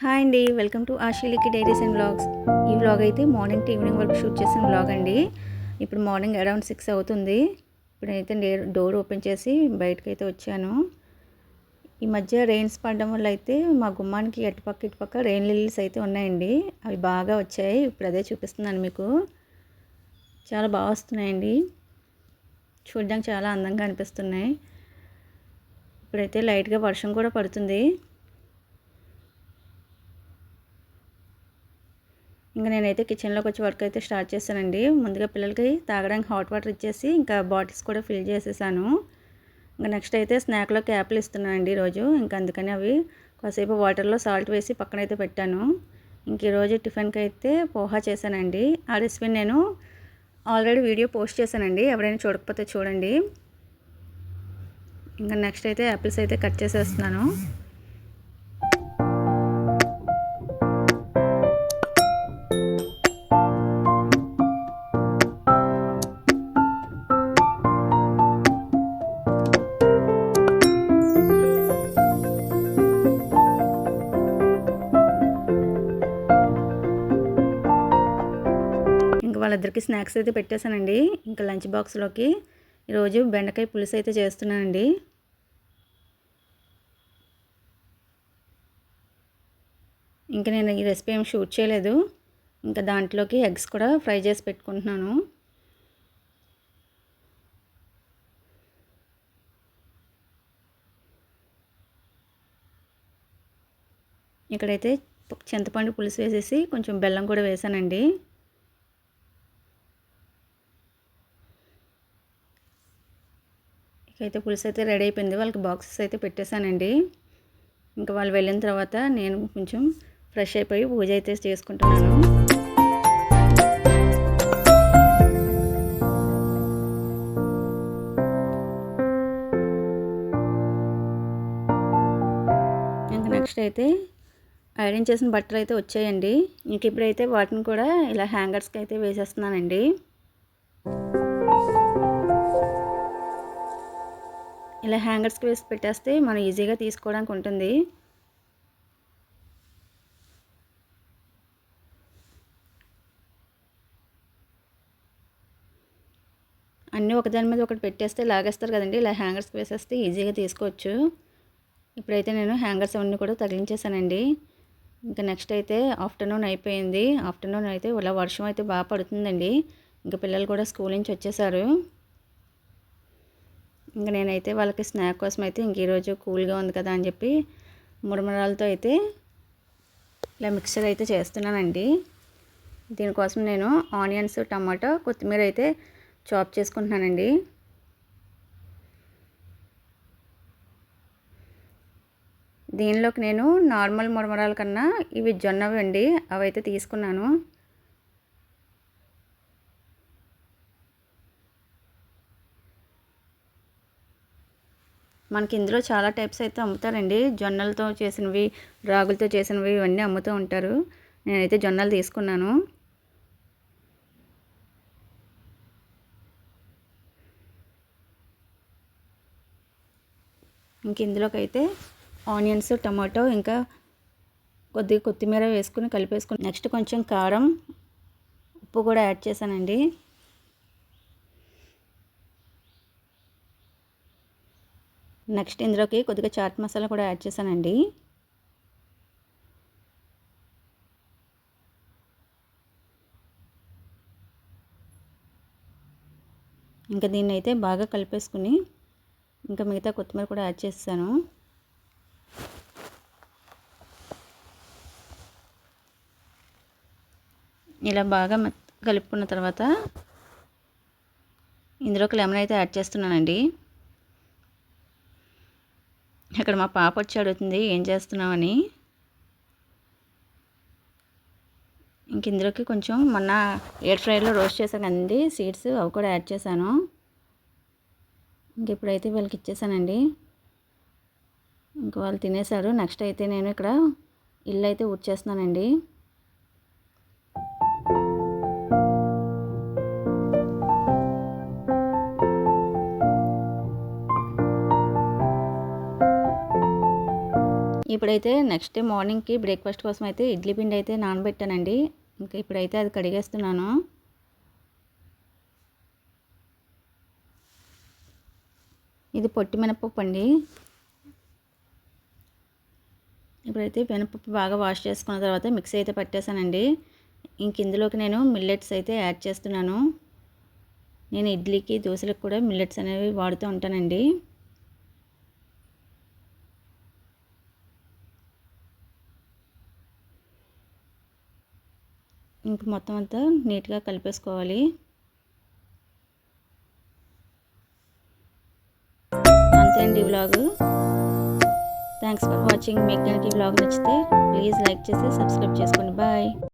Hi అండి. Welcome to ఆశీలికి diaries and vlogs. ఈ వ్లాగ్ అయితే మార్నింగ్ టు ఈవినింగ్ వరకు షూట్ చేసిన వ్లాగ్ అండి. ఇప్పుడు మార్నింగ్ అరౌండ్ 6 అవుతుంది. ఇప్పుడైతే డోర్ ఓపెన్ చేసి బయటకైతే వచ్చాను. ఈ మధ్య రెయిన్స్ పడడం వల్ల అయితే మా గుమ్మానికి ఇటుపక్క రెయిన్ లిల్లీస్ అయితే ఉన్నాయండి. అవి బాగా వచ్చాయి. ఇప్పుడు అదే చూపిస్తున్నాను మీకు. చాలా బాగా వస్తున్నాయండి. చూడడానికి చాలా అందంగా అనిపిస్తున్నాయి. ఇప్పుడైతే లైట్గా వర్షం కూడా పడుతుంది. ఇంకా నేనైతే కిచెన్లోకి వచ్చి వర్క్ అయితే స్టార్ట్ చేశానండి. ముందుగా పిల్లలకి తాగడానికి హాట్ వాటర్ ఇచ్చేసి ఇంకా బాటిల్స్ కూడా ఫిల్ చేసేసాను. ఇంకా నెక్స్ట్ అయితే స్నాక్లోకి యాపిల్ ఇస్తున్నానండి ఈరోజు. ఇంకా అందుకని అవి కాసేపు వాటర్లో సాల్ట్ వేసి పక్కన అయితే పెట్టాను. ఇంక ఈరోజు టిఫిన్కి అయితే పోహా చేశానండి. ఆ రెసిపీని నేను ఆల్రెడీ వీడియో పోస్ట్ చేశానండి. ఎవరైనా చూడకపోతే చూడండి. ఇంకా నెక్స్ట్ అయితే యాపిల్స్ అయితే కట్ చేసేస్తున్నాను. వాళ్ళిద్దరికి స్నాక్స్ అయితే పెట్టేశానండి. ఇంకా లంచ్ బాక్స్లోకి ఈరోజు బెండకాయ పులుసు అయితే చేస్తున్నానండి. ఇంకా నేను ఈ రెసిపీ ఏమి షూట్ చేయలేదు. ఇంకా దాంట్లోకి ఎగ్స్ కూడా ఫ్రై చేసి పెట్టుకుంటున్నాను. ఇక్కడైతే చింతపండు పులుసు వేసేసి కొంచెం బెల్లం కూడా వేసానండి. ఇకైతే పులుసు అయితే రెడీ అయిపోయింది. వాళ్ళకి బాక్సెస్ అయితే పెట్టేశానండి. ఇంకా వాళ్ళు వెళ్ళిన తర్వాత నేను కొంచెం ఫ్రెష్ అయిపోయి పూజ అయితే చేసుకుంటున్నాను. ఇంకా నెక్స్ట్ అయితే ఐరన్ చేసిన బట్టలు అయితే వచ్చాయండి. ఇంక ఇప్పుడైతే వాటిని కూడా ఇలా హ్యాంగర్స్కి అయితే వేసేస్తున్నానండి. ఇలా హ్యాంగర్స్కి వేసి పెట్టేస్తే మనం ఈజీగా తీసుకోవడానికి ఉంటుంది. అన్నీ ఒకదాని మీద ఒకటి పెట్టేస్తే లాగేస్తారు కదండి. ఇలా హ్యాంగర్స్కి వేసేస్తే ఈజీగా తీసుకోవచ్చు. ఇప్పుడైతే నేను హ్యాంగర్స్ అవన్నీ కూడా తగిలించేసానండి. ఇంకా నెక్స్ట్ అయితే ఆఫ్టర్నూన్ అయిపోయింది. ఆఫ్టర్నూన్ అయితే ఇలా వర్షం అయితే బాగా పడుతుందండి. ఇంకా పిల్లలు కూడా స్కూల్ నుంచి వచ్చేసారు. ఇంకా నేనైతే వాళ్ళకి స్నాక్ కోసం అయితే ఇంక ఈరోజు కూల్గా ఉంది కదా అని చెప్పి మురమరాలతో అయితే ఇలా మిక్చర్ అయితే చేస్తున్నానండి. దీనికోసం నేను ఆనియన్స్, టమాటో, కొత్తిమీర అయితే చాప్ చేసుకుంటున్నానండి. దీనిలోకి నేను నార్మల్ మురమరాల కన్నా ఇవి జొన్నవి అండి, అవైతే తీసుకున్నాను. మనకి ఇందులో చాలా టైప్స్ అయితే అమ్ముతారండి. జొన్నలతో చేసినవి, రాగులతో చేసినవి ఇవన్నీ అమ్ముతూ ఉంటారు. నేనైతే జొన్నలు తీసుకున్నాను. ఇంక ఇందులోకి అయితే ఆనియన్స్, టమాటో, ఇంకా కొద్దిగా కొత్తిమీర వేసుకుని కలిపేసుకుని నెక్స్ట్ కొంచెం కారం, ఉప్పు కూడా యాడ్ చేశానండి. నెక్స్ట్ ఇందులోకి కొద్దిగా చాట్ మసాలా కూడా యాడ్ చేశానండి. ఇంకా దీన్ని అయితే బాగా కలిపేసుకుని ఇంకా మిగతా కొత్తిమీర కూడా యాడ్ చేస్తాను. ఇలా బాగా కలుపుకున్న తర్వాత ఇందులోకి లెమన్ అయితే యాడ్ చేస్తున్నానండి. ఇక్కడ మా పాప వచ్చి అడుగుతుంది ఏం చేస్తున్నామని. ఇంక ఇందులోకి కొంచెం మొన్న ఎయిర్ ఫ్రైలో రోస్ట్ చేశాను కదండి సీడ్స్, అవి కూడా యాడ్ చేశాను. ఇంక ఇప్పుడైతే వీళ్ళకి ఇచ్చేసానండి. ఇంక వాళ్ళు తినేశారు. నెక్స్ట్ అయితే నేను ఇక్కడ ఇల్లు అయితే ఊడ్చేస్తున్నానండి. ఈ ఇప్పుడైతే నెక్స్ట్ డే మార్నింగ్కి బ్రేక్ఫాస్ట్ కోసం అయితే ఇడ్లీ పిండి అయితే నానబెట్టానండి. ఇంకా ఇప్పుడైతే అది కడిగేస్తున్నాను. ఇది పొట్టి మినపప్పు అండి. ఇప్పుడైతే మినపప్పు బాగా వాష్ చేసుకున్న తర్వాత మిక్సీ అయితే పట్టేశానండి. ఇంక ఇందులోకి నేను మిల్లెట్స్ అయితే యాడ్ చేస్తున్నాను. నేను ఇడ్లీకి దోశలకు కూడా మిల్లెట్స్ అనేవి వాడుతూ ఉంటానండి. ఇంక మొత్తం అంతా నీట్గా కలిపేసుకోవాలి. అంతే అండి ఈ వ్లాగ్. Thanks for watching. మీకు కనుక ఈ వ్లాగ్ నచ్చితే ప్లీజ్ లైక్ చేసి సబ్స్క్రైబ్ చేసుకోండి. బాయ్.